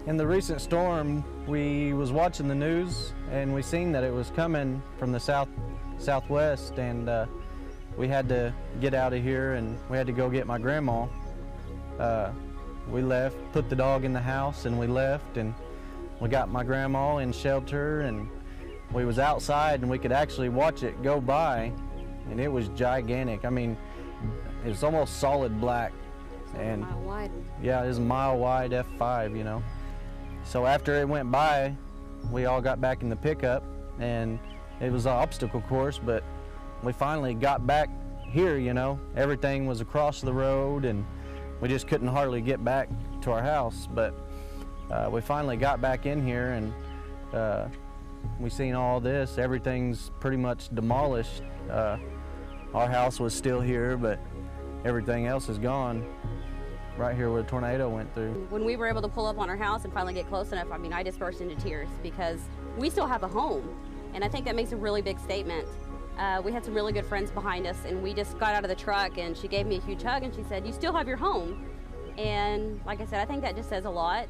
In the recent storm, we was watching the news and we seen that it was coming from the southwest, and we had to get out of here and we had to go get my grandma. We left, put the dog in the house, and we left, and we got my grandma in shelter, and we was outside and we could actually watch it go by, and it was gigantic. I mean, it was almost solid black. And a mile wide. Yeah, it was a mile wide F5, you know. So after it went by, we all got back in the pickup, and it was an obstacle course, but we finally got back here, you know. Everything was across the road, and we just couldn't hardly get back to our house. But we finally got back in here, and we seen all this. Everything's pretty much demolished. Our house was still here, but everything else is gone. Right here where the tornado went through. When we were able to pull up on our house and finally get close enough, I mean, I just burst into tears because we still have a home. And I think that makes a really big statement. We had some really good friends behind us, and we just got out of the truck and she gave me a huge hug and she said, "You still have your home." And like I said, I think that just says a lot.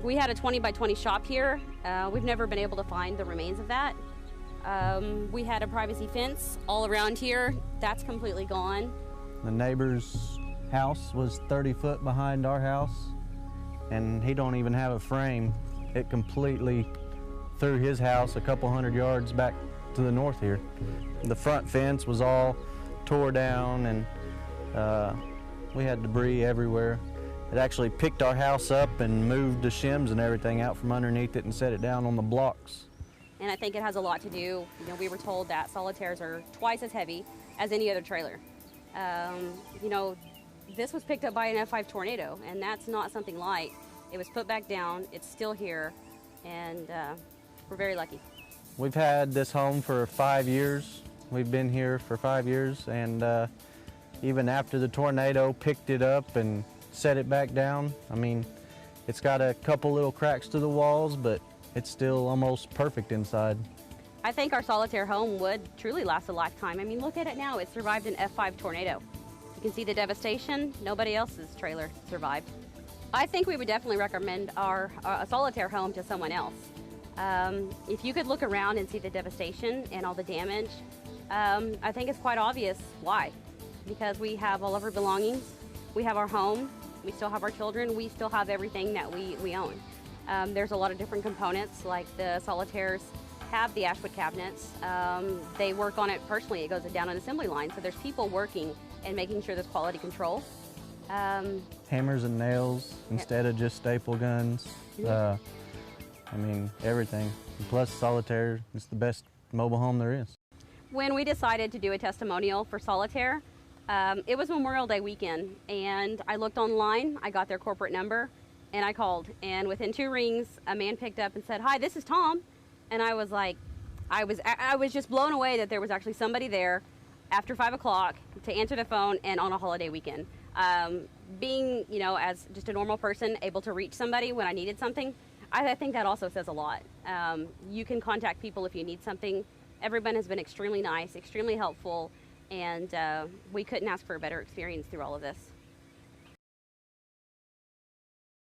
We had a 20 by 20 shop here. We've never been able to find the remains of that. We had a privacy fence all around here. That's completely gone. The neighbor's house was 30 foot behind our house, and he don't even have a frame. It completely threw his house a couple hundred yards back to the north here. The front fence was all tore down, and we had debris everywhere. It actually picked our house up and moved the shims and everything out from underneath it and set it down on the blocks. And I think it has a lot to do, you know, we were told that Solitaires are twice as heavy as any other trailer. You know, this was picked up by an F5 tornado, and that's not something light. It was put back down, it's still here, and we're very lucky. We've had this home for 5 years. We've been here for 5 years, and even after the tornado picked it up and set it back down, I mean, it's got a couple little cracks to the walls, but it's still almost perfect inside. I think our Solitaire home would truly last a lifetime. I mean, look at it now, it survived an F5 tornado. You can see the devastation. Nobody else's trailer survived. I think we would definitely recommend our Solitaire home to someone else. If you could look around and see the devastation and all the damage, I think it's quite obvious why. Because we have all of our belongings, we have our home, we still have our children, we still have everything that we own. There's a lot of different components, like the Solitaires have the Ashwood cabinets. They work on it personally. It goes down an assembly line, so there's people working and making sure there's quality control. Hammers and nails instead of just staple guns. I mean, everything. Plus Solitaire is the best mobile home there is. When we decided to do a testimonial for Solitaire, it was Memorial Day weekend, and I looked online, I got their corporate number, and I called. And within 2 rings, a man picked up and said, "Hi, this is Tom." And I was like, I was just blown away that there was actually somebody there after 5 o'clock to answer the phone and on a holiday weekend. Being, you know, as just a normal person, able to reach somebody when I needed something, I think that also says a lot. You can contact people if you need something. Everyone has been extremely nice, extremely helpful, and we couldn't ask for a better experience through all of this.